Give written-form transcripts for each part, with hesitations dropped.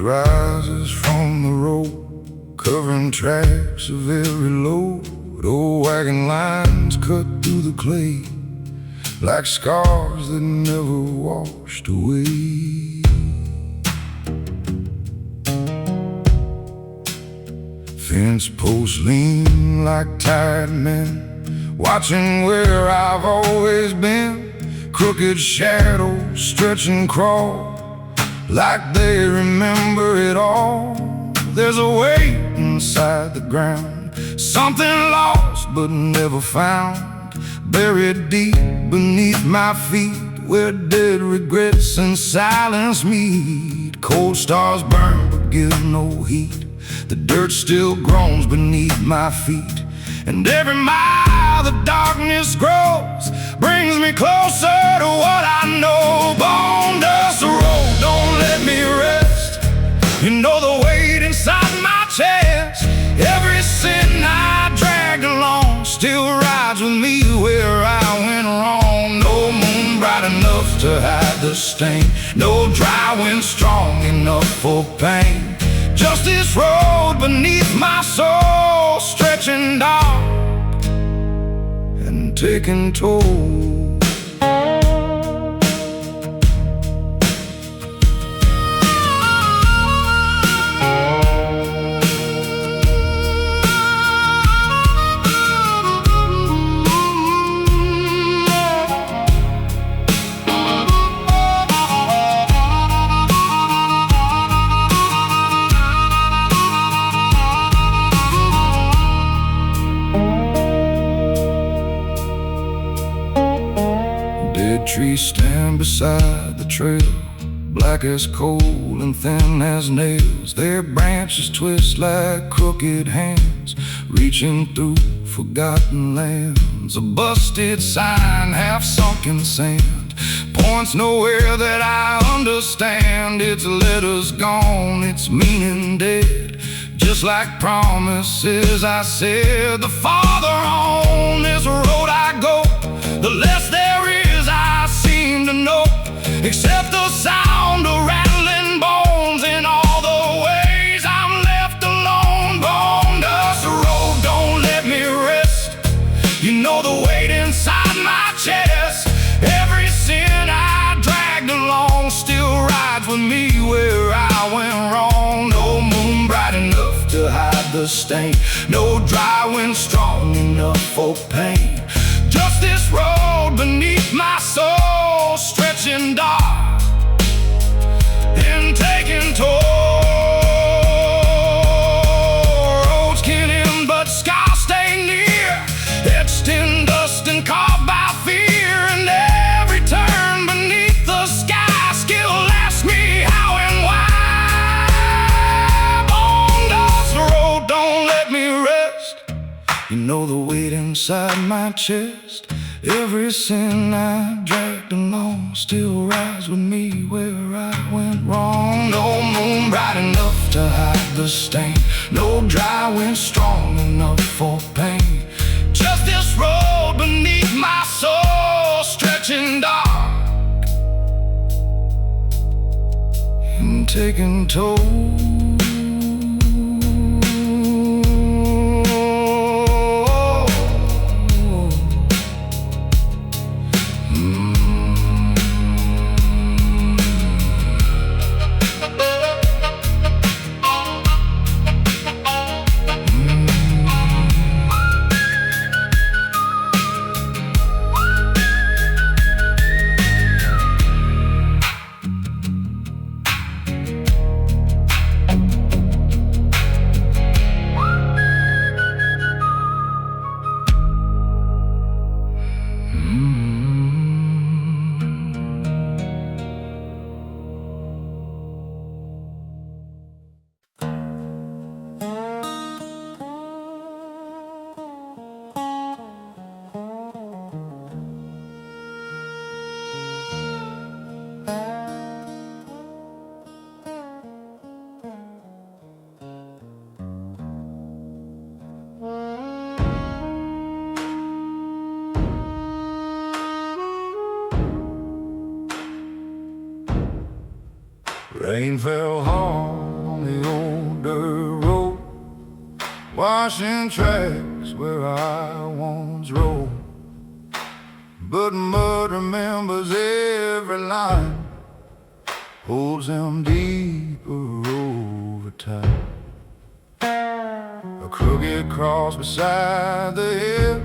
rises from the road, covering tracks of every load. Old wagon lines cut through the clay, like scars that never washed away. Fence posts lean like tired men, watching where I've always been. Crooked shadows stretch and crawl, like they remember it all. There's a weight inside the ground, something lost but never found, buried deep beneath my feet, where dead regrets and silence meet. Cold stars burn but give no heat, the dirt still groans beneath my feet, and every mile the darkness grows brings me closer to what I know. Bone dust road, don't let me rest. You know the weight inside my chest. Every sin I dragged along still rides with me where I went wrong. No moon bright enough to hide the stain, no dry wind strong enough for pain. Just this road beneath my soul, stretching dark and taking toll. Dead trees stand beside the trail, black as coal and thin as nails. Their branches twist like crooked hands, reaching through forgotten lands. A busted sign, half sunk in sand, points nowhere that I understand. Its letters gone, its meaning dead, just like promises I said. The farther on this road I go, the less there is I seem to know, except the sound of rattling bones in all the ways I'm left alone. Bone dust road, don't let me rest. You know the weight inside my chest. Every sin I dragged along still rides with me where I went wrong. No moon bright enough to hide the stain, no dry wind strong enough for pain. Just this road beneath my soul, stretching dark and taking toll. Roads can't end, but scars stay near, etched in dust and carved by fear. And every turn beneath the sky still asks me how and why. Bone dust road, don't let me rest. You know the weight inside my chest. Every sin I dragged along still rides with me where I went wrong. No moon bright enough to hide the stain, no dry wind strong enough for pain. Just this road beneath my soul, stretching dark and taking toll. Rain fell hard washing tracks where I once rode. But mud remembers every line, holds them deeper over time. A crooked cross beside the hill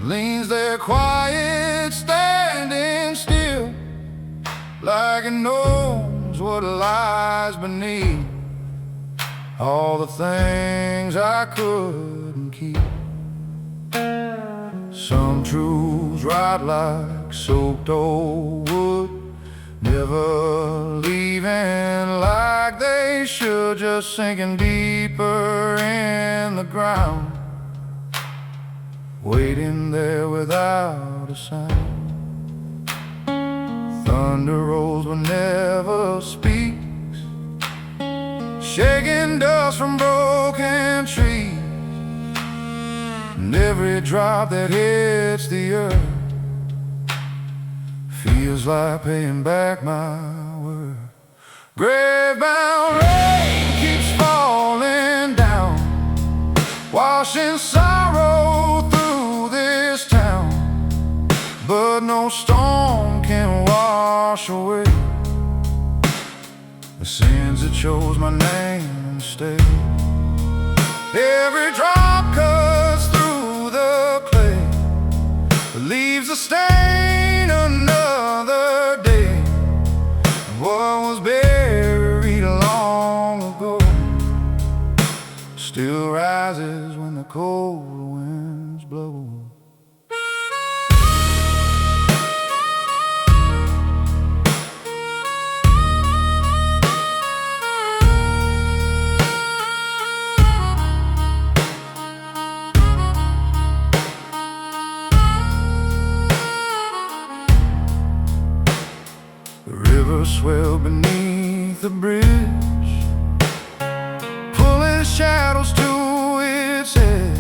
leans there quiet, standing still, like it knows what lies beneath all the things I couldn't keep. Some truths rot like soaked old wood, never leaving like they should, just sinking deeper in the ground, waiting there without a sound. Thunder rolls but never speaks, shaking dust from broken trees, and every drop that hits the earth feels like paying back my word. Grave-bound rain keeps falling down, washing sorrow through this town, but no storm can wash away the sins that chose my name and stayed. Every drop cuts through the clay, leaves a stain another day. What was buried long ago still rises when the cold winds blow. The river swelled beneath the bridge, pulling shadows to its edge.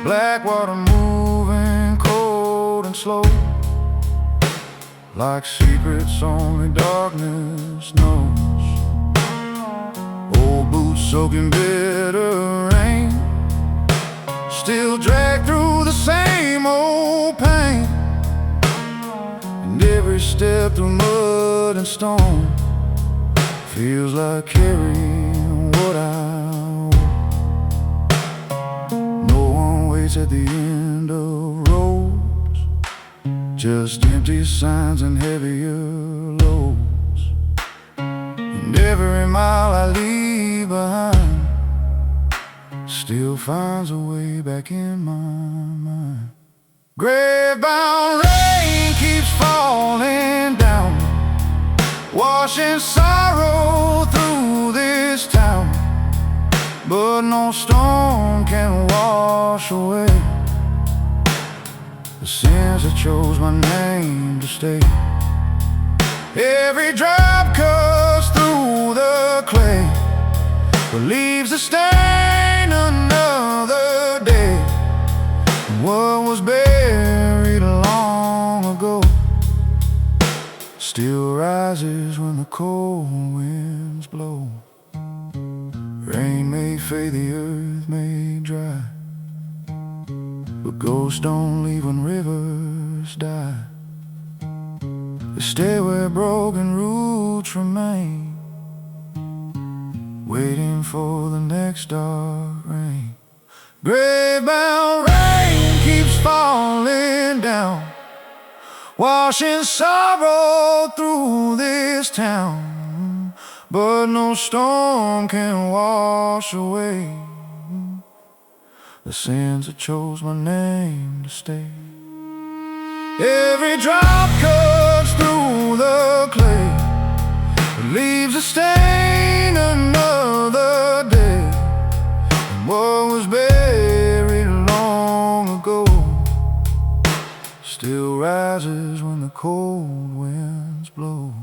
Black water moving cold and slow, like secrets only darkness knows. Old boots soaking bitter rain, still drag through the same old pain. And every step through mud and stone feels like carrying what I owe. No one waits at the end of roads, just empty signs and heavier loads. And every mile I leave behind still finds a way back in my mind. Grave-bound rain keeps falling down, washing sorrow through this town, but no storm can wash away the sins that chose my name to stay. Every drop cuts through the clay, but leaves a stain another day. And what was buried long ago still rises when the cold winds blow. Rain may fade, the earth may dry, but ghosts don't leave when rivers die. They stay where broken roots remain, waiting for the next dark rain. Grave-bound rain keeps falling down, washing sorrow through this town, but no storm can wash away the sins that chose my name to stay. Every drop cuts through the clay, leaves a stain another day. And what was buried long ago still rises when the cold winds blow.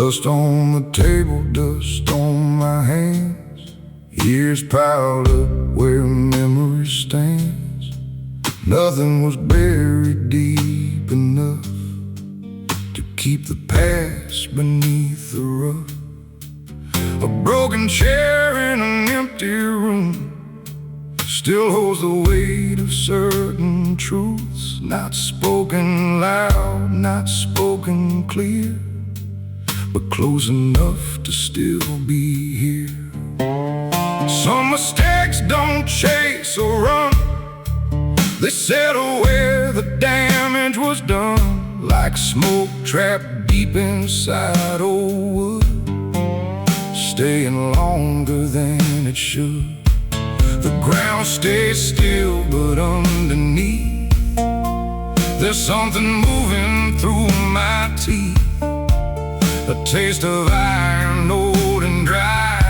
Dust on the table, dust on my hands, years piled up where memory stands. Nothing was buried deep enough to keep the past beneath the rug. A broken chair in an empty room still holds the weight of certain truths, not spoken loud, not spoken clear, but close enough to still be here. Some mistakes don't chase or run, they settle where the damage was done, like smoke trapped deep inside old wood, staying longer than it should. The ground stays still, but underneath there's something moving through my teeth, a taste of iron, old and dry,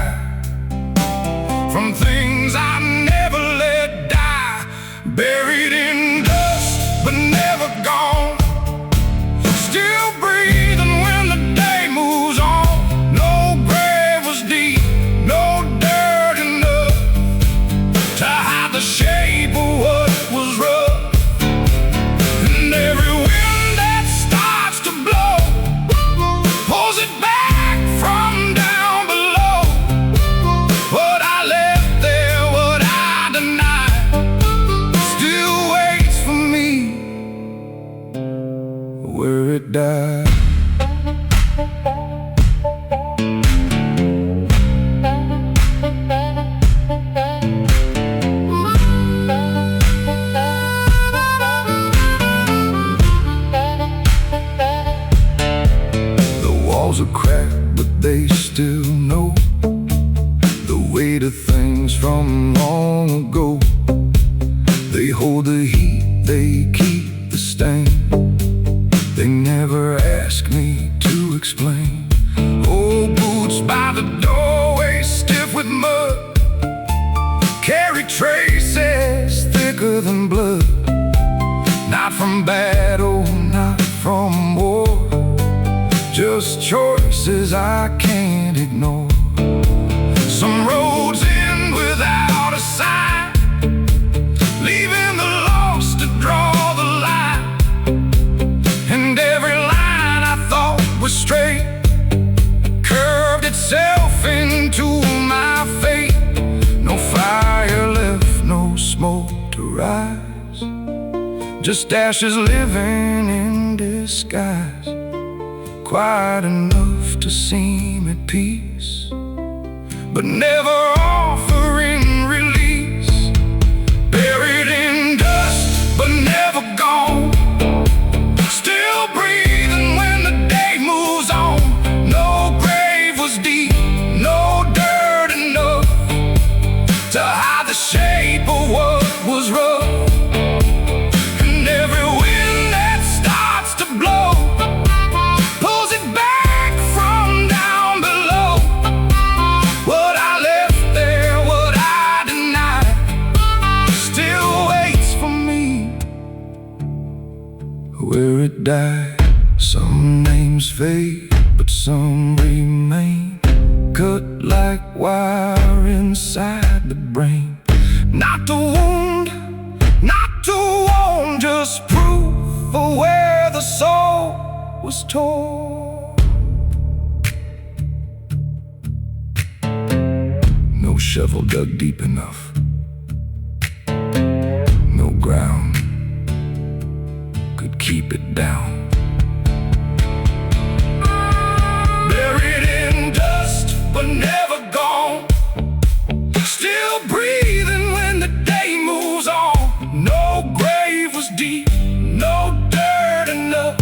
from things I never let die, buried in dust but never gone, still breathing when the day moves on. No grave was deep, no dirt enough to hide the shape of what was rough. And every wind that starts to blow pulls it back from down below. What I left there, what I denied, still waits for me where it died. Are cracked, but they still know the weight of things from long ago. They hold the heat, they keep the stain. They never ask me to explain. Old boots by the doorway, stiff with mud, carry traces thicker than blood, not from battle, not from war, just choices I can't ignore. Some roads end without a sign, leaving the lost to draw the line. And every line I thought was straight curved itself into my fate. No fire left, no smoke to rise, just ashes living in disguise, quiet enough to seem at peace, but never offering release. Buried in dust, but never gone, still breathing when the day moves on. No grave was deep, no dirt enough to hide the shape of what was rough. And every wind that starts to blow pulls it back from down below. What I left there, what I denied, still waits for me where it died. Some names fade, but some remain, cut like wire inside the brain. Not to wound, not to warn, just proof for where the soul was torn. No shovel dug deep enough, no ground could keep it down. Buried in dust, but never gone, still breathing when the day moves on. No grave was deep, no dirt enough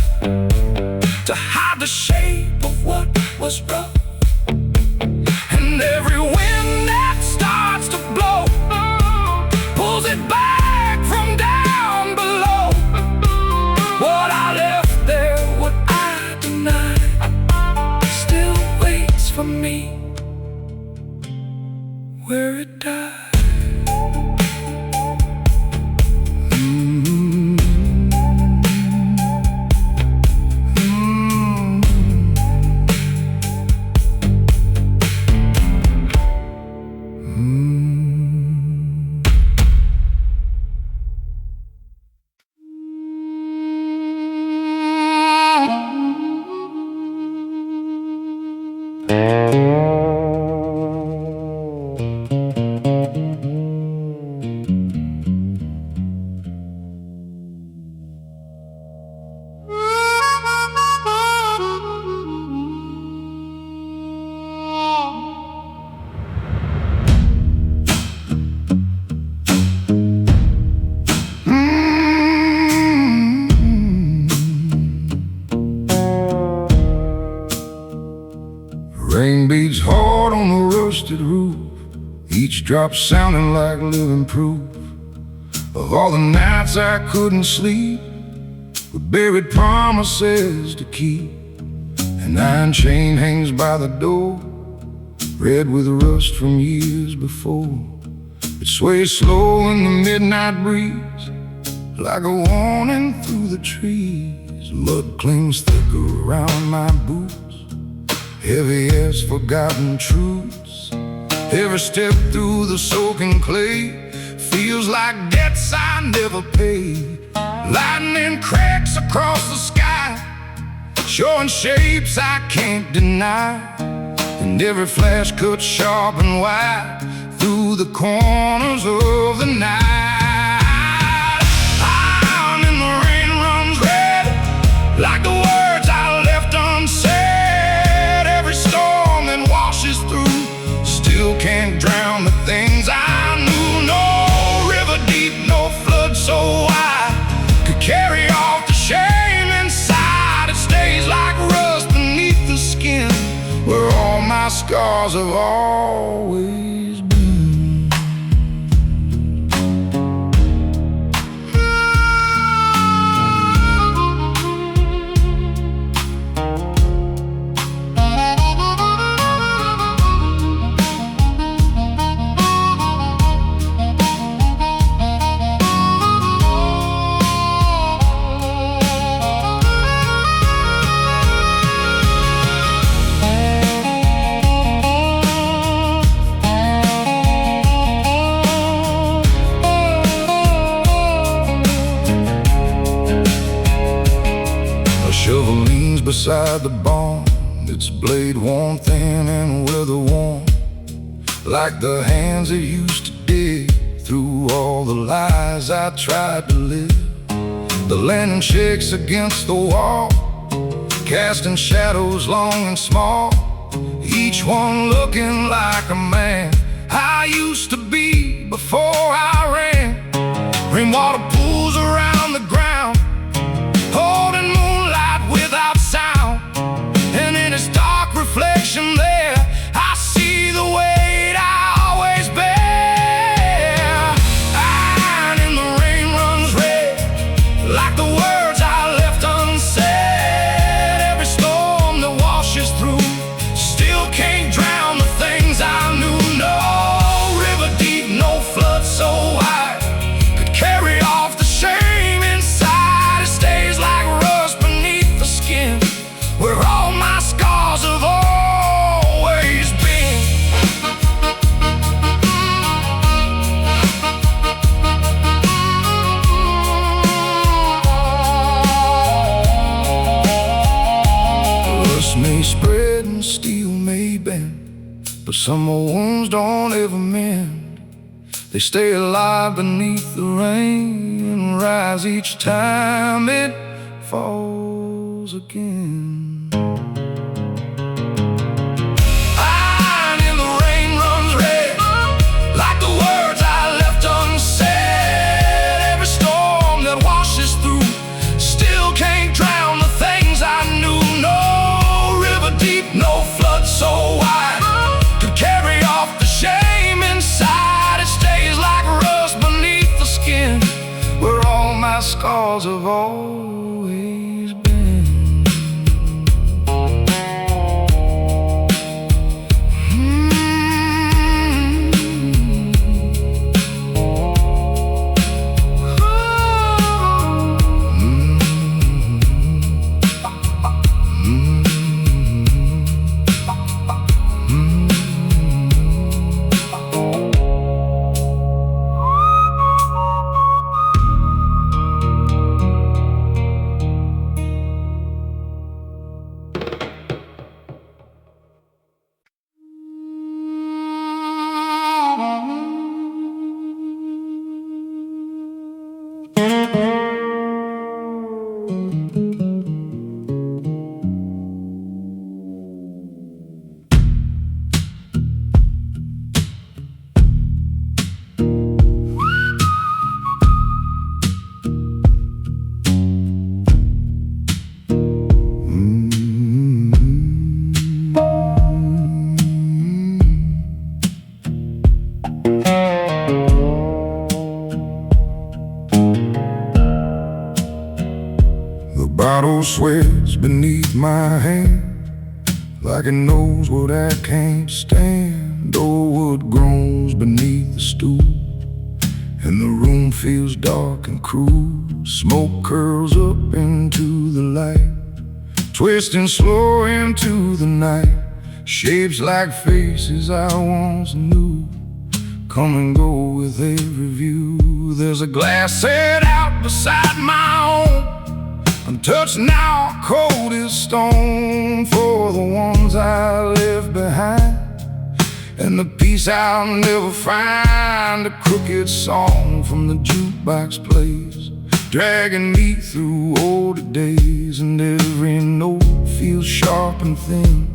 to hide the shape of what was rough. And every wind that starts to blow pulls it back from down below. What I left there, what I denied, still waits for me where it died. each drop sounding like living proof of all the nights I couldn't sleep, with buried promises to keep. An iron chain hangs by the door, red with rust from years before. It sways slow in the midnight breeze, like a warning through the trees. Mud clings thicker around my boots, heavy as forgotten truths. Every step through the soaking clay feels like debts I never paid. Lightning cracks across the sky, showing shapes I can't deny. And every flash cuts sharp and wide through the corners of the night. Iron in the rain runs red, like the words I left unsaid. Every storm that washes through still can't drown the things I knew. No river deep, no flood so wide could carry off the shame inside. It stays like rust beneath the skin, where all my scars have always been. Shovel leans beside the barn, its blade worn thin and weather-worn, like the hands that used to dig through all the lies I tried to live. The lantern shakes against the wall, casting shadows long and small, each one looking like a man I used to be before I ran. Rainwater pools around the ground, holding moonlight without sound. And in its dark reflection there, I see the weight I always bear. Iron in the rain runs red, like the words I left unsaid. Every storm that washes through still can't drown the things I knew. No river deep, no flood so wide could carry off the shame inside. It stays like rust beneath the skin, where all my scars have always been. Rust may spread and steel may bend, but some wounds don't ever mend. They stay alive beneath the rain and rise each time it falls again. Iron in the rain runs red, like the words I left unsaid. Every storm that washes through still can't drown the things I knew. No river deep, no flood so wide could carry off the shame inside. It stays like rust beneath the skin, where all my scars have always been. bottle sweats beneath my hand, like it knows what I can't stand. Oh, what groans beneath the stool, and the room feels dark and cruel. Smoke curls up into the light, twisting slow into the night. Shapes like faces I once knew, come and go with every view. There's a glass set out beside my own, untouched now, cold as stone, for the ones I left behind, and the peace I'll never find. A crooked song from the jukebox plays, dragging me through older days, and every note feels sharp and thin,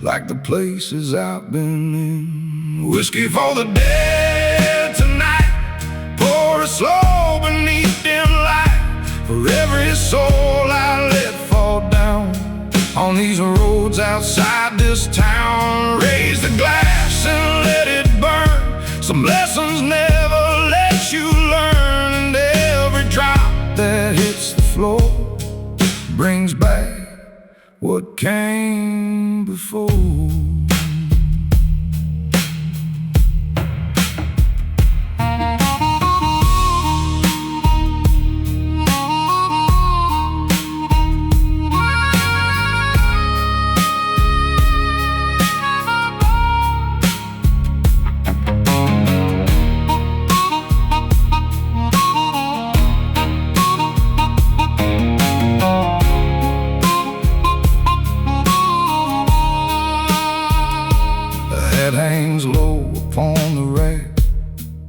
like the places I've been in. Whiskey for the dead tonight, pour it slow beneath dim light, for every soul I let fall down on these roads outside this town. Raise the glass and let it burn, some lessons never let you learn, and every drop that hits the floor brings back what came before. That hangs low upon the rack,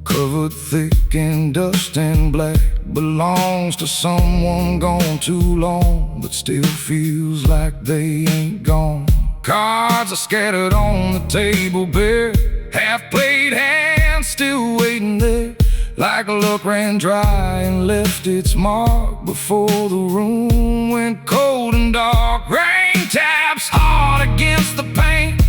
covered thick in dust and black, belongs to someone gone too long, but still feels like they ain't gone. Cards are scattered on the table bare, half-played hands still waiting there, like luck ran dry and left its mark before the room went cold and dark. Rain taps hard against the paint,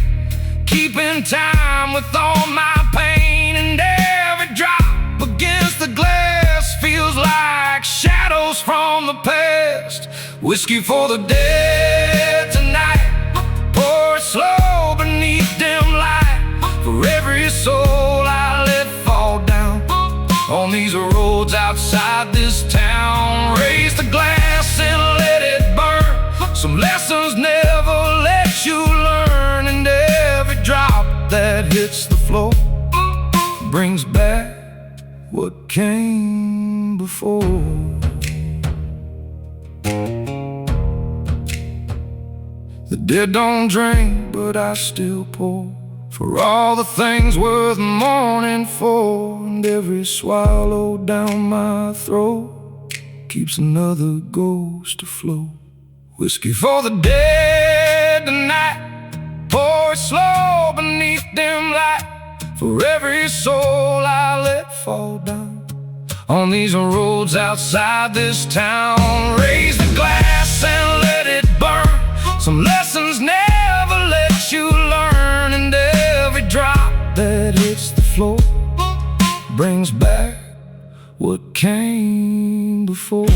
keeping time with all my pain, and every drop against the glass feels like shadows from the past. Whiskey for the dead tonight, pour it slow beneath dim light, for every soul I let fall down on these roads outside this town. Raise the glass and let it burn, some lessons never let you learn, and every drop that hits the floor brings back what came before. The dead don't drink, but I still pour, for all the things worth mourning for, and every swallow down my throat keeps another ghost afloat. Whiskey for the dead tonight, pour it slow beneath dim light, for every soul I let fall down on these roads outside this town. Raise the glass and let it burn, some lessons never let you learn, and every drop that hits the floor brings back what came before.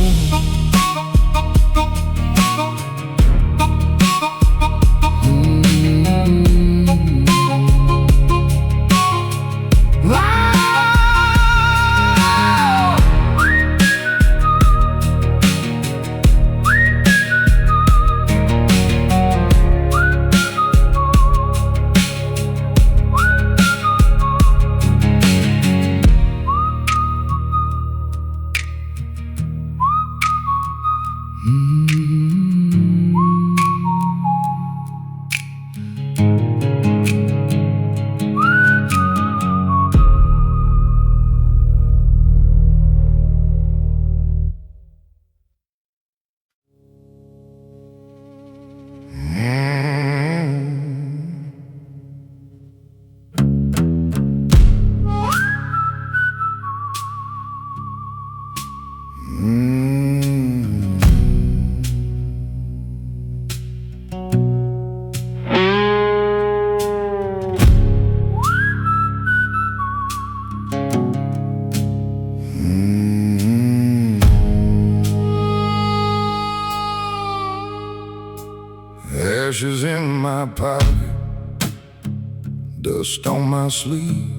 Ashes in my pocket, dust on my sleeve,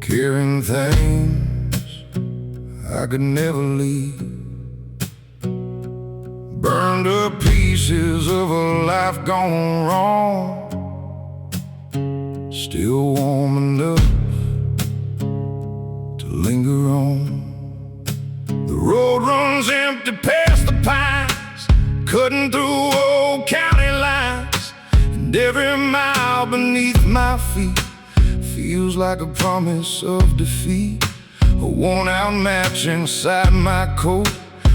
carrying things I could never leave. Burned up pieces of a life gone wrong, still warm enough to linger on. The road runs empty past the pines, cutting through old county lines, and every mile beneath my feet feels like a promise of defeat. A worn-out match inside my coat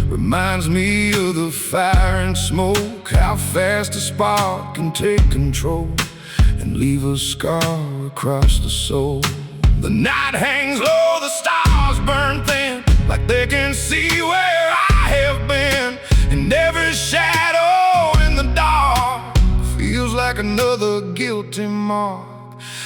reminds me of the fire and smoke, how fast a spark can take control and leave a scar across the soul. The night hangs low, the stars burn thin, like they can see where I have been, and every shadow in the dark feels like another guilty mark.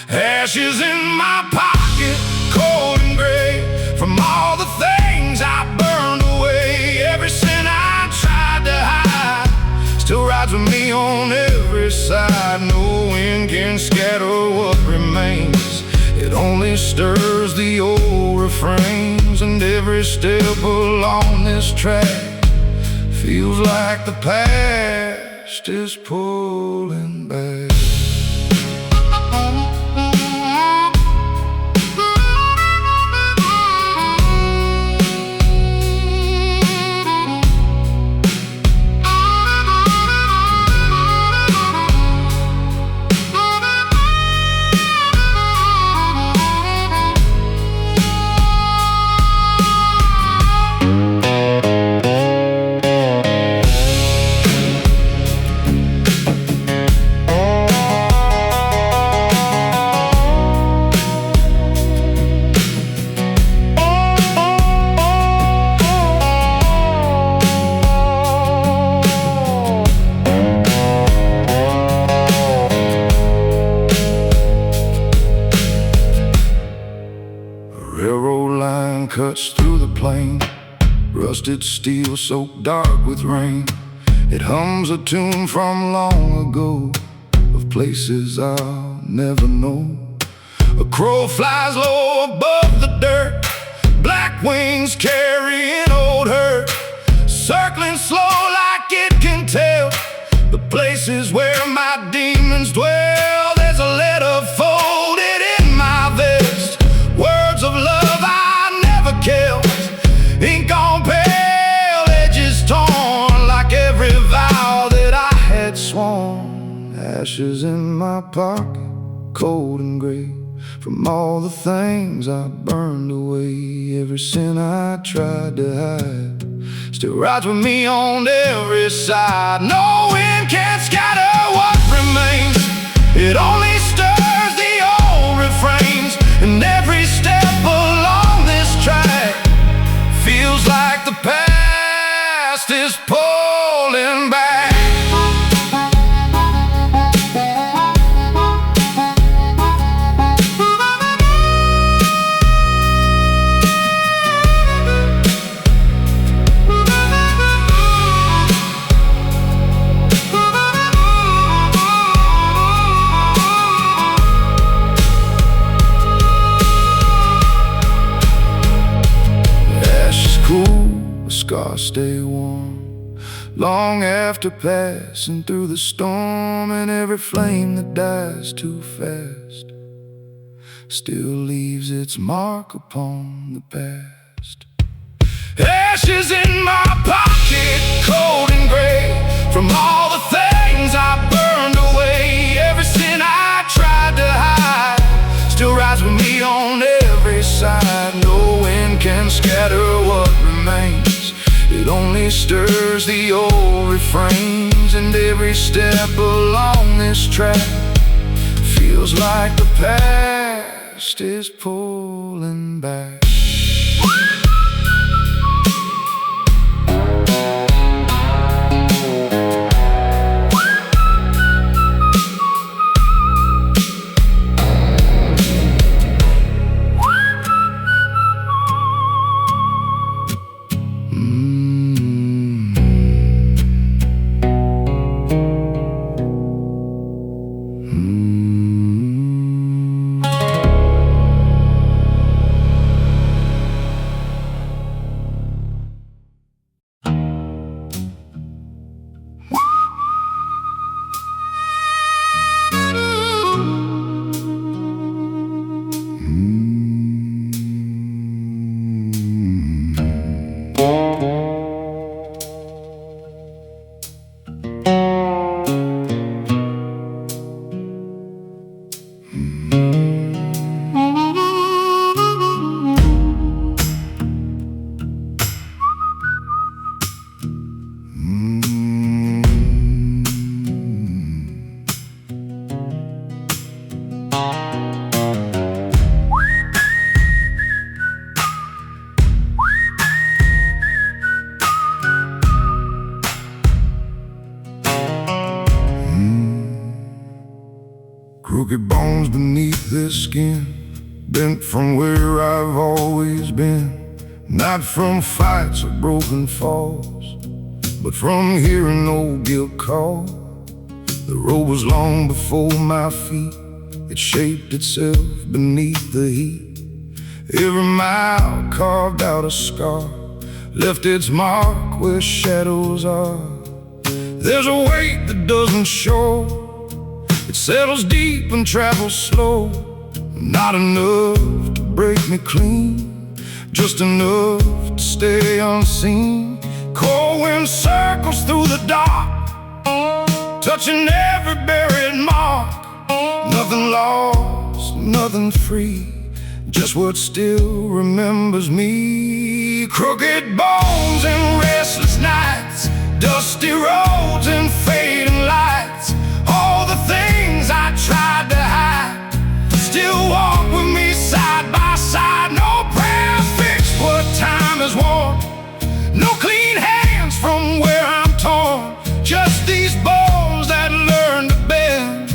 Ashes in my pocket, cold and gray, from all the things I burned away. Every sin I tried to hide still rides with me on every side. No wind can scatter what remains, it only stirs the old refrains. And every step along this track feels like the past is pulling back. Railroad line cuts through the plain, rusted steel soaked dark with rain. It hums a tune from long ago, of places I'll never know. A crow flies low above the dirt, black wings carrying old hurt, circling slow like it can tell the places where my demons dwell. There's a letter folded in my vest, words of love I never killed, ink on pale, edges torn like every vow that I had sworn. Ashes in my pocket, cold and gray, from all the things I burned away. Every sin I tried to hide still rides with me on every side. No wind can scatter what remains, it only stirs the old refrains. And every step along this track feels like the past is pulling back. Scars stay warm long after passing through the storm, and every flame that dies too fast still leaves its mark upon the past. Ashes in my pocket, cold and gray, from all the things I burned away. Every sin I tried to hide still rides with me on every side. No wind can scatter what remains, it only stirs the old refrains. And every step along this track feels like the past is pulling back. Mm. Crooked bones beneath this skin, bent from where I've always been. Not from fights or broken falls, but from hearing no guilt call. The road was long before my feet, it shaped itself beneath the heat. Every mile carved out a scar, left its mark where shadows are. There's a weight that doesn't show, it settles deep and travels slow. Not enough to break me clean, just enough to stay unseen. Cold wind circles through the dark, touching every buried mark. Nothing lost, nothing free, just what still remembers me. Crooked bones and restless nights, dusty roads and fading lights. All the things I tried to hide still walk with me side by side. No prayer fixed what time has worn, no clean hands from where I'm torn. Just these bones that learn to bend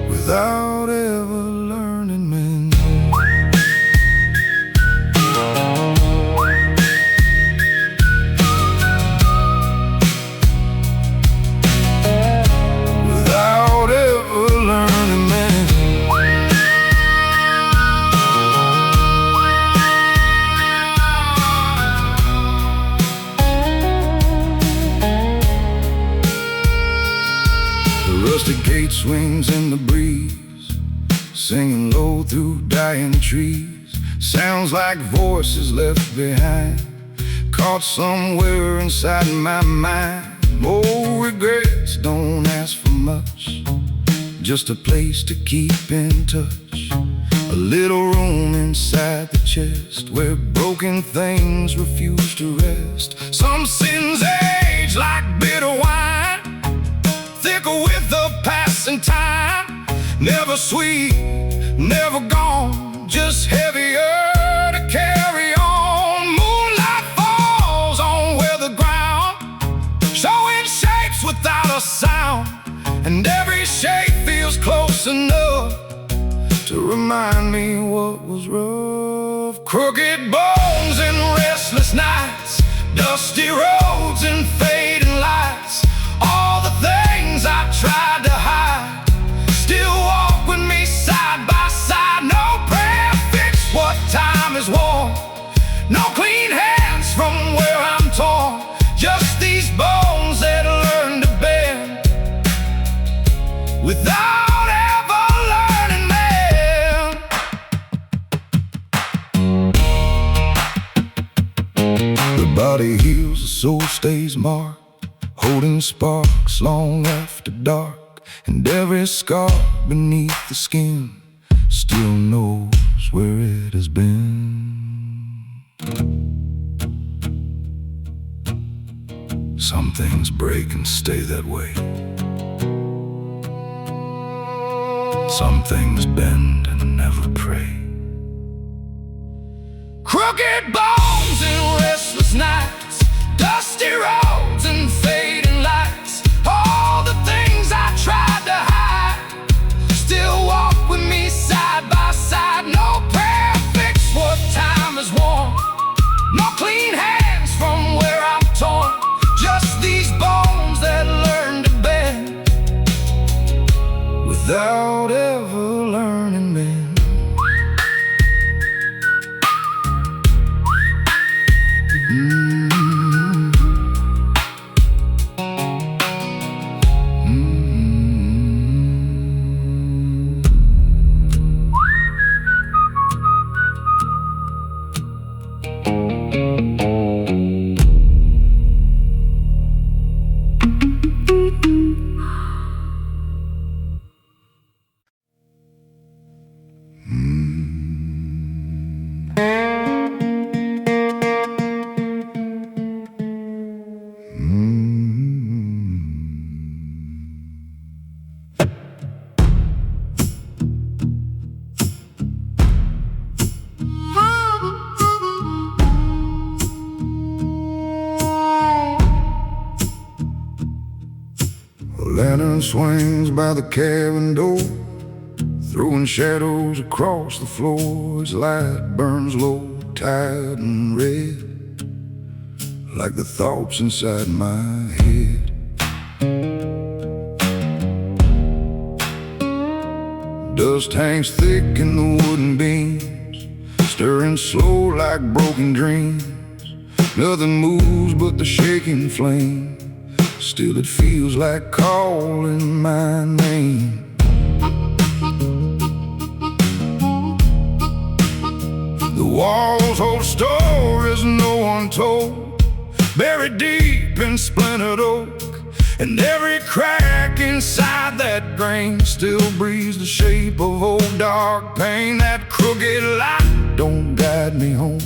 without ever learning mend. Without ever learning mend. The rusted gate swings in the breeze, singing low through dying trees. Sounds like voices left behind, caught somewhere inside my mind. Oh, regrets don't ask for much, just a place to keep in touch. A little room inside the chest where broken things refuse to rest. Some sins age like bitter wine, thicker with the passing time. Never sweet, never gone, just heavier to carry on. Moonlight falls on weathered ground, showing shapes without a sound. And every shape feels close enough to remind me what was rough. Crooked bones and restless nights, dusty roads and fading lights. All the things I tried to hide still walk with me side by side. No prayer fixed what time is worn, no clean hands from where I'm torn. Just these bones that learn to bend without ever learning mend. The body heals, the soul stays marked, holding sparks long after dark. And every scar beneath the skin still knows where it has been. Some things break and stay that way, some things bend and never pray. Crooked bones and restless nights, dusty roads and fading lights. All the things I tried to hide still walk with me side by side. No prayer fixed what time has worn, no clean hands from where I'm torn. Just these bones that learn to bend without ever learning mend. Mm-hmm. lantern swings by the cabin door, throwing shadows across the floor as light burns low, tired and red, like the thoughts inside my head. Dust hangs thick in the wooden beams, stirring slow like broken dreams. Nothing moves but the shaking flame, still it feels like calling my name. The walls hold stories no one told, buried deep in splintered oak, and every crack inside that grain still breathes the shape of old dark pain. That crooked light don't guide me home,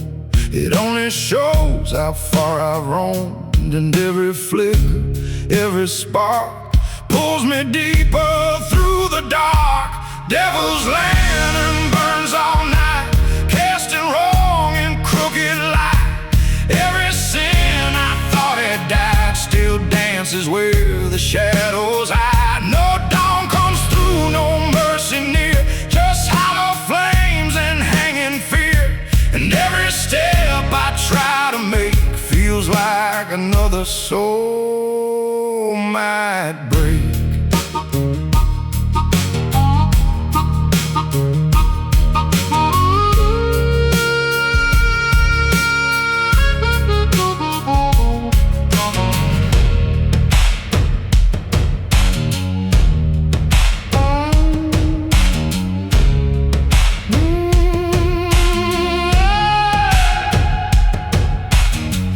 it only shows how far I've roamed, and every flicker, every spark pulls me deeper through the dark. Devil's lantern burns all night, casting wrong and crooked light. Every sin I thought had died still dances where the shadows hide. No dawn comes through, no mercy near, just hollow flames and hanging fear. And every step I try to make feels like another soul might break.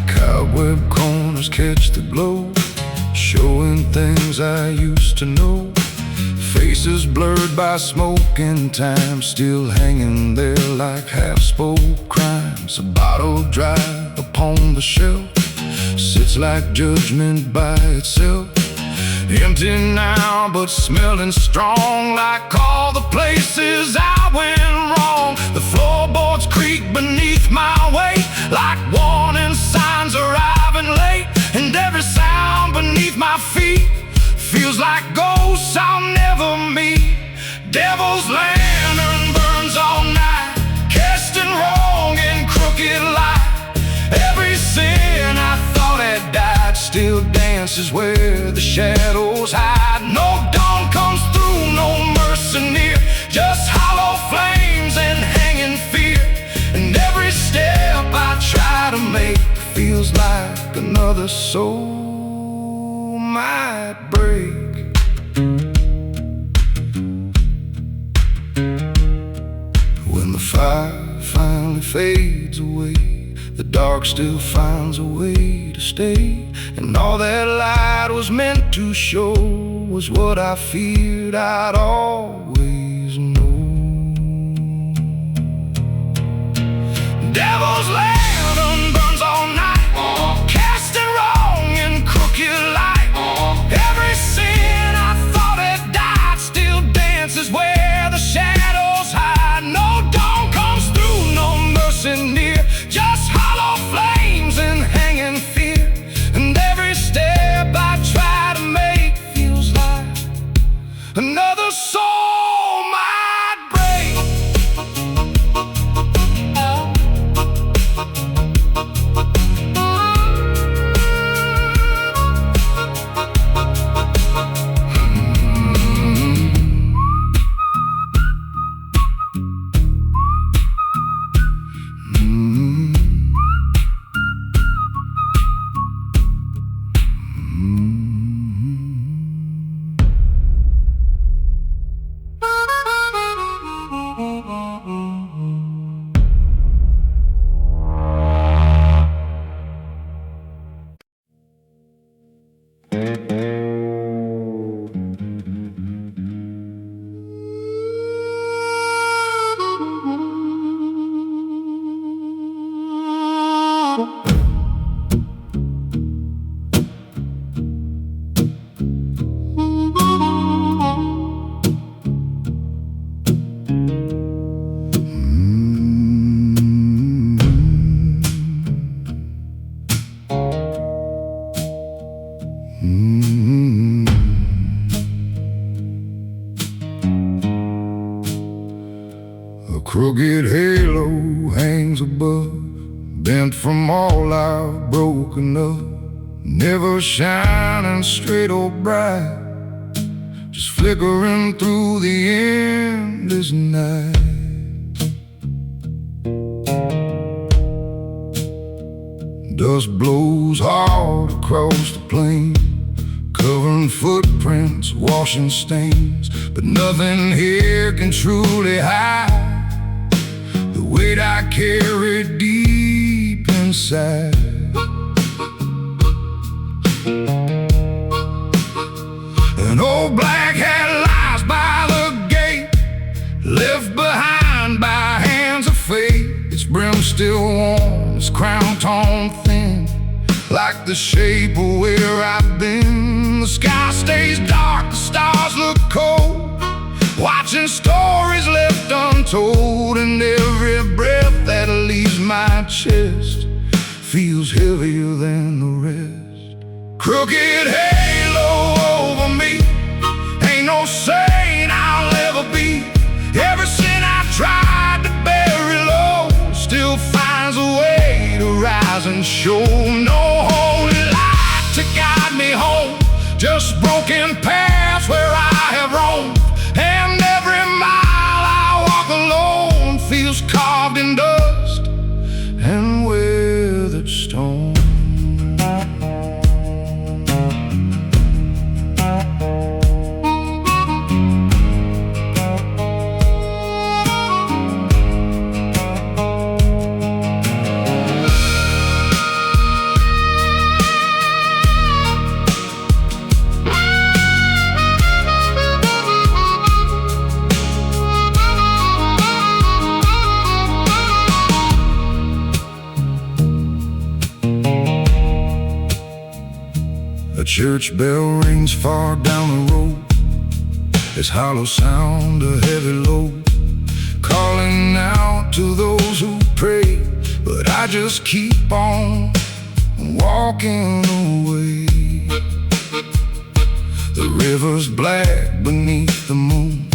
Cobweb corners catch the glow, showing things I used to know. Faces blurred by smoke and time, still hanging there like half-spoke crimes. A bottle dry upon the shelf sits like judgment by itself, empty now but smelling strong, like all the places I went wrong. The floorboards creak beneath my weight, like warning signs arriving late. And every sound beneath my feet feels like ghosts I'll never meet. Devil's lantern burns all night, casting wrong and crooked light. Every sin I thought had died still dances where the shadows hide. No dawn comes through, no mercy near, just hollow flames and hanging fear. And every step I try to make feels like another soul might break. When the fire finally fades away, the dark still finds a way to stay. And all that light was meant to show was what I feared I'd always know. Devil's lantern burns all night, casting wrong and crooked light. Every sin I thought had died still dances where the shadows hide. No dawn comes through, no mercy near, just hollow flames and hanging fear. And every step I try to make feels like another soul might break. crooked halo hangs above, bent from all I've broken up, never shining straight or bright, just flickering through the endless night. Dust blows hard across the plain, covering footprints, washing stains, but nothing here can truly hide the weight I carry deep inside. An old black hat lies by the gate, left behind by hands of fate. Its brim still warm, its crown torn thin, like the shape of where I've been. The sky stays dark, the stars look cold, watching stories left untold. And every breath that leaves my chest feels heavier than the rest. Crooked halo over me, ain't no saint I'll ever be. Every sin I've tried to bury low still finds a way to rise and show. No holy light to guide me home, just broken paths where I have roamed. And every mile I walk alone feels carved in dust and weathered stone. A church bell rings far down the road, its hollow sound a heavy load, calling out to those who pray. But I just keep on walking away. The river's black beneath the moon,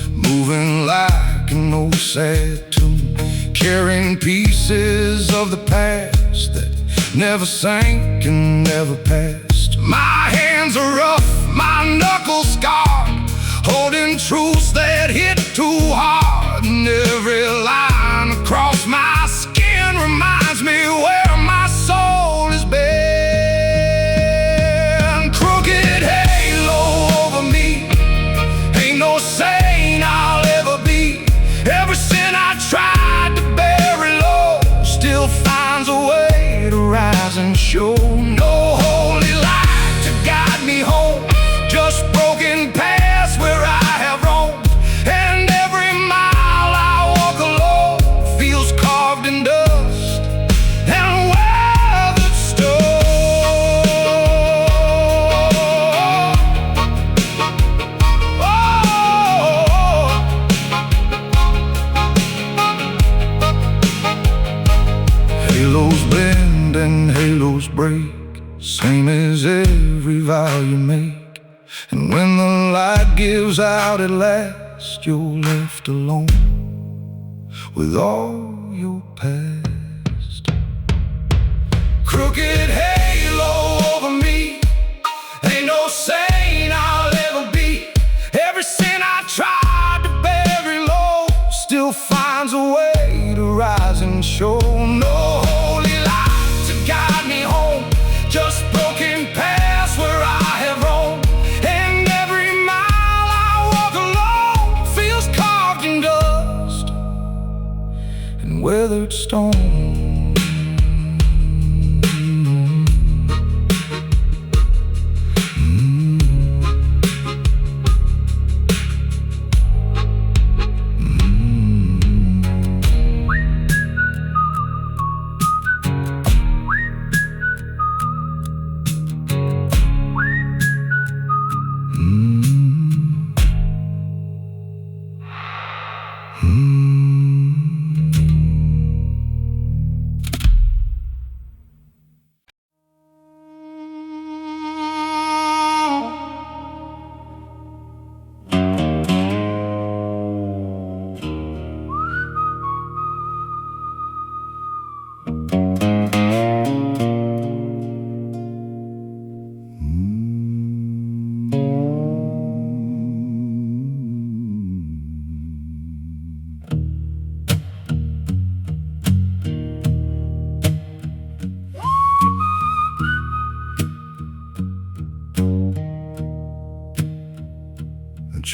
moving like an old sad tune, carrying pieces of the past that never sank and never passed. My hands are rough, my knuckles scarred, holding truths that hit too hard. And every line across my skin reminds me where my soul has been. Crooked halo over me, ain't no saint I'll ever be. Every sin I tried to bury low still finds a way to rise and show. No holy light to guide me home, just broken paths where I have roamed. And every mile I walk alone feels carved in dust and weathered stone. Halos bend and halos break, same as every vow you make. And when the light gives out at last, you're left alone with all your past. Crooked halo over me, ain't no saint I'll ever be. Every sin I tried to bury low still finds a way to rise and show. No holy light to guide me home, just broken paths where I have roamed. And every mile I walk alone feels carved in dust and weathered stone.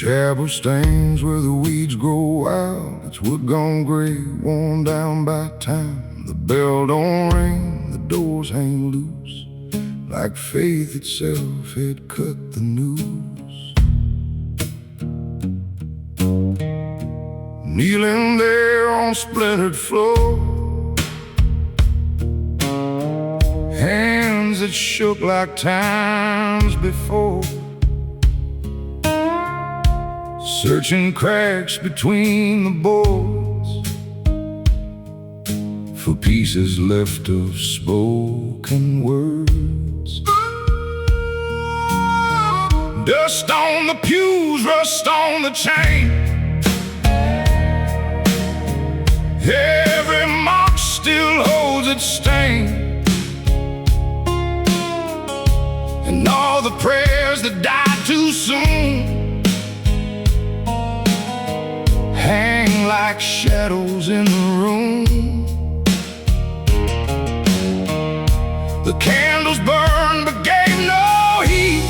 Chapel stains where the weeds grow wild. It's wood gone gray, worn down by time. The bell don't ring, the doors hang loose, like faith itself had cut the noose. Kneeling there on splintered floor, hands that shook like times before, searching cracks between the boards for pieces left of spoken words. Dust on the pews, rust on the chain. Every mark still holds its stain, and all the prayers that died too soon hang like shadows in the room. The candles burned but gave no heat,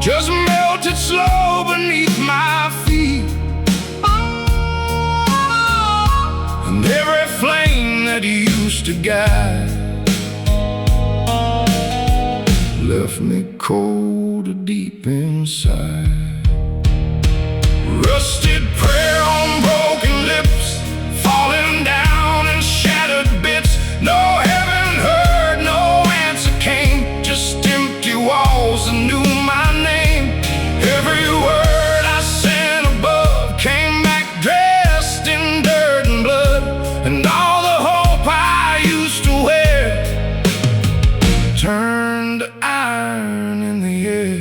just melted slow beneath my feet. And every flame that used to guide left me cold deep inside. Rusted prayer on broken lips, falling down in shattered bits. No heaven heard, no answer came, just empty walls that knew my name. Every word I sent above came back dressed in dirt and blood, and all the hope I used to wear turned to iron in the air.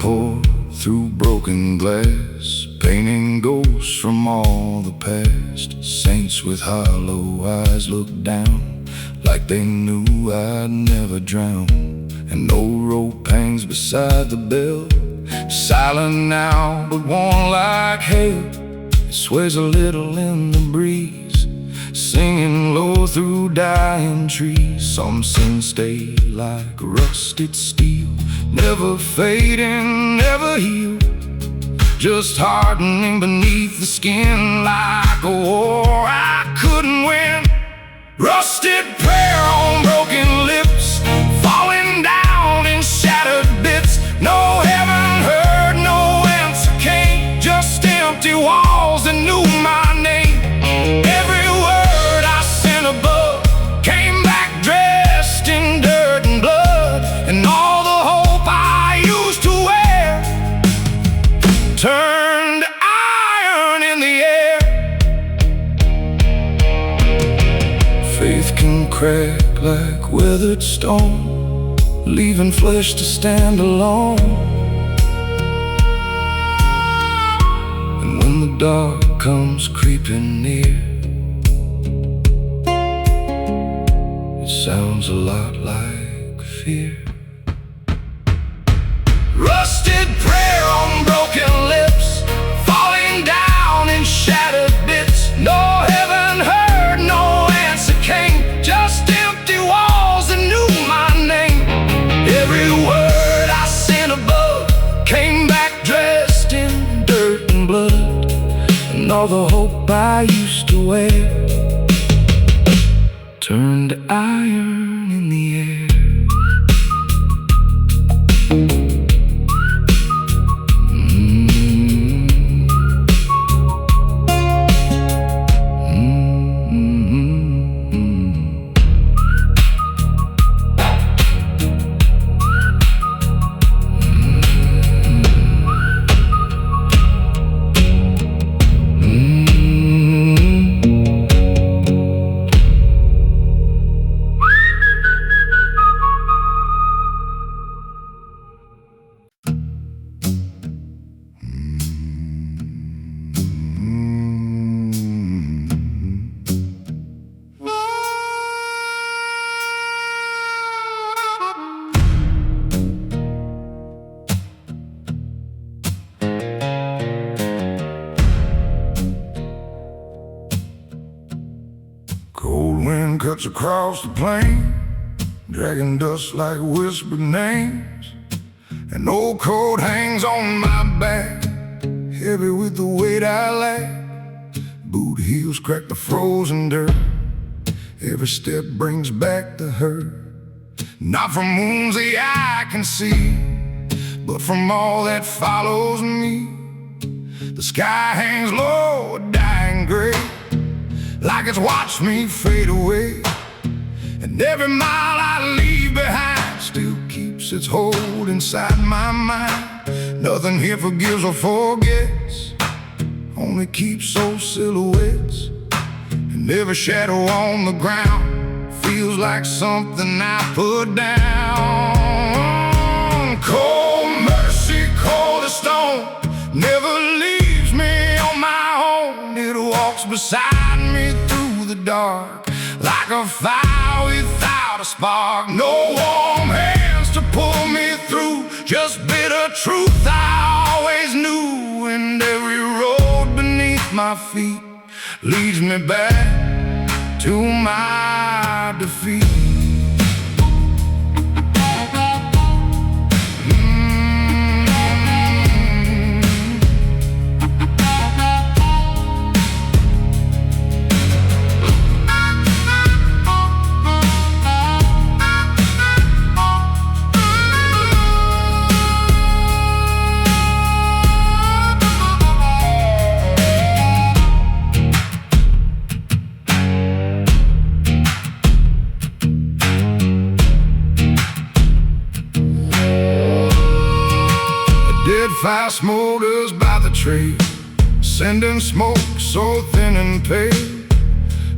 Poured through broken glass, painting ghosts from all the past. Saints with hollow eyes looked down, like they knew I'd never drown. And no rope hangs beside the bell, silent now but warm like hail. It sways a little in the breeze, singing low through dying trees. Some sing stay like rusted steel, never fading, never heal, just hardening beneath the skin like a war I couldn't win. Rusted prayer on broken lips, falling down in shattered bits. No heaven heard, no answer came, just empty walls that knew my name. Every word I sent above came back dressed in dirt and blood, and all the hope I used to wear turned to iron in the air. Faith can crack like weathered stone, leaving flesh to stand alone. And when the dark comes creeping near, it sounds a lot like fear. Rusted prayer on broken lips, falling down in shattered bits. No heaven heard, no answer came, just empty walls that knew my name. Every word I sent above came back dressed in dirt and blood, and all the hope I used to wear turned to iron in the air. Cold wind cuts across the plain, dragging dust like whispered names. An old coat hangs on my back, heavy with the weight I lack. Boot heels crack the frozen dirt, every step brings back the hurt. Not from wounds the eye can see, but from all that follows me. The sky hangs low, a dying gray, like it's watched me fade away. And every mile I leave behind still keeps its hold inside my mind. Nothing here forgives or forgets, only keeps those silhouettes. And every shadow on the ground feels like something I put down. Cold mercy, cold as stone, never leaves me on my own. It walks beside me through the dark, like a fire without a spark. No warm hands to pull me through, just bitter truth I always knew. And every road beneath my feet leads me back to my defeat. Fire smolders by the tree, sending smoke so thin and pale,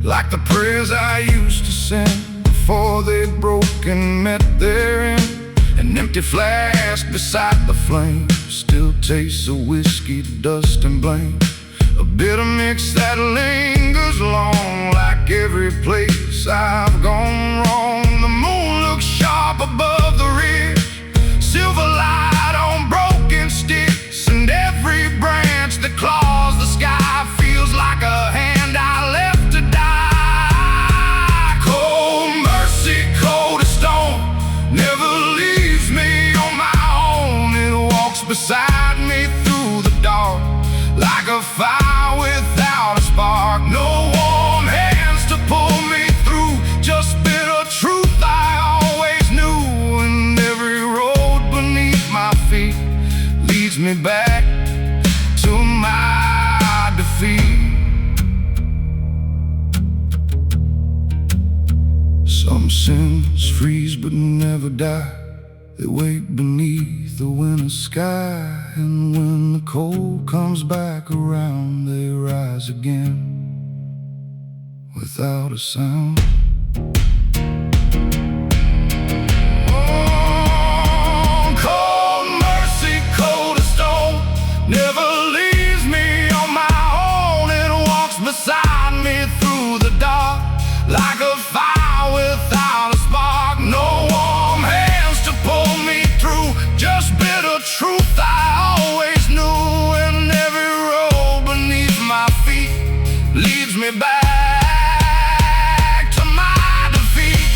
like the prayers I used to send before they broke and met their end. An empty flask beside the flame still tastes of whiskey, dust and blame, a bitter mix that lingers long, like every place I've gone wrong. The moon looks sharp above the ridge, silver light on broken sticks, and every branch that claws the sky feels like a hand I left to die. Cold mercy, cold as stone, never leaves me on my own. It walks beside me through the dark, like a fire without a spark. No warm hands to pull me through, just bitter truth I always knew. And every road beneath my feet leads me back to my defeat. Some sins freeze but never die, they wait beneath the winter sky. And when the cold comes back around, they rise again without a sound. Never leaves me on my own. It walks beside me through the dark, like a fire without a spark. No warm hands to pull me through, just bitter truth I always knew. And every road beneath my feet leads me back to my defeat.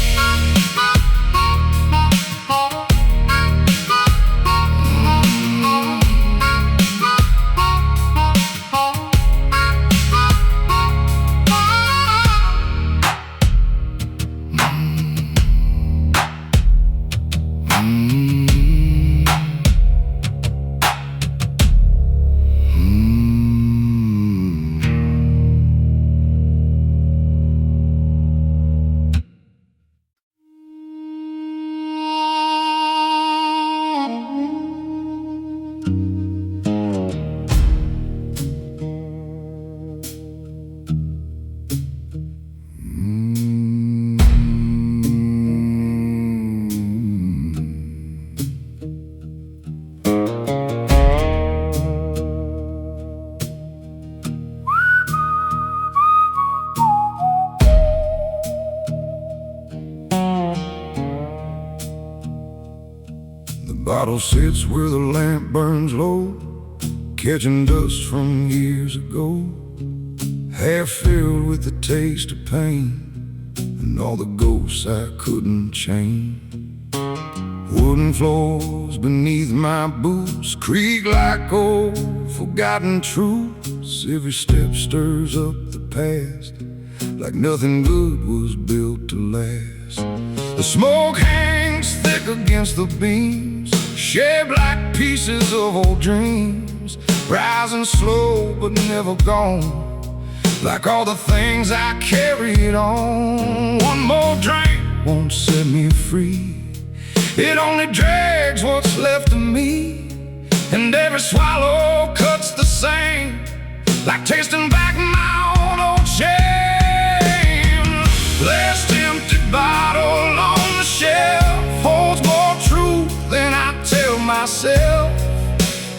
Bottle sits where the lamp burns low, catching dust from years ago, half filled with the taste of pain. and all the ghosts I couldn't chain. Wooden floors beneath my boots creak like old forgotten truths. Every step stirs up the past, like nothing good was built to last. The smoke hangs thick against the beams, shaped like pieces of old dreams, rising slow but never gone, like all the things I carried on. One more drink won't set me free, it only drags what's left of me. And every swallow cuts the same, like tasting back my own old shame. Last empty bottle on the shelf holds more truth than I tell myself.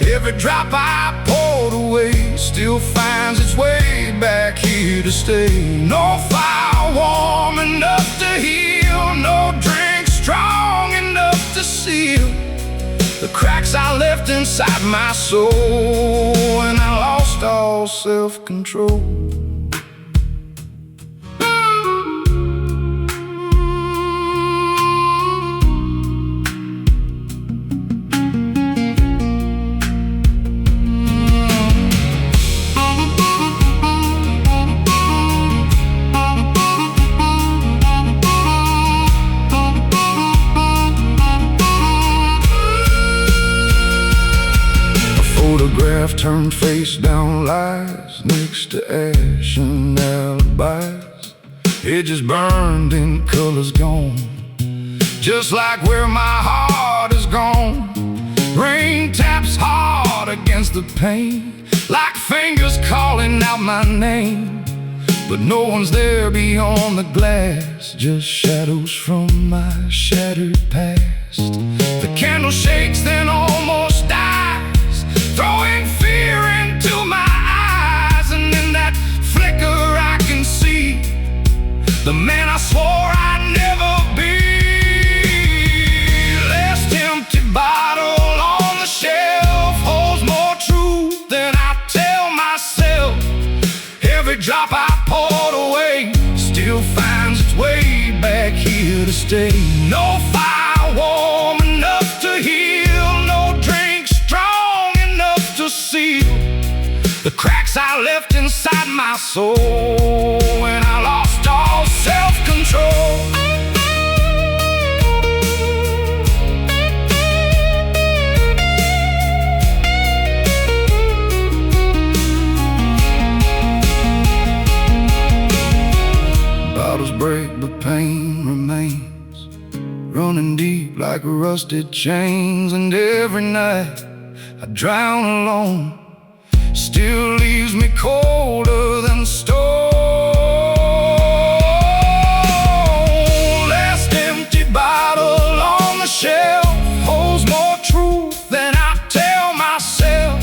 Every drop I poured away still finds its way back here to stay. No fire warm enough to heal, no drink strong enough to seal the cracks I left inside my soul when I lost all self-control. Photograph turned face down, lies next to ash and alibis. It just burned in colors gone, just like where my heart is gone. Rain taps hard against the pane, like fingers calling out my name. But no one's there beyond the glass, just shadows from my shattered past. The candle shakes then almost dies, throwing fear into my eyes. And in that flicker I can see the man I swore I'd never be. Last empty bottle on the shelf holds more truth than I tell myself. Every drop I poured away still finds its way back here to stay. No fire warm enough to heal, no drink strong enough to seal the cracks I left inside my soul when I lost all self-control. Bottles break but pain remains, running deep like rusted chains. And every night I drown alone, still leaves me colder than stone. Last empty bottle on the shelf holds more truth than I tell myself.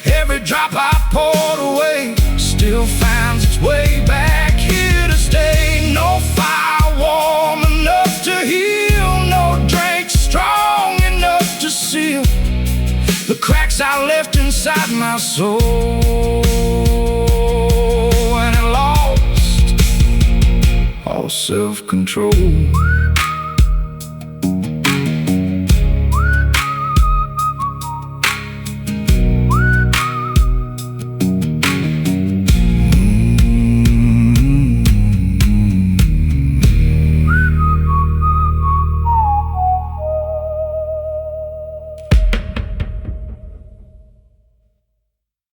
Every drop I poured away still finds its way back here to stay. No fire warm enough to heal, no drink strong enough to seal the cracks I left inside my soul when I lost all self-control.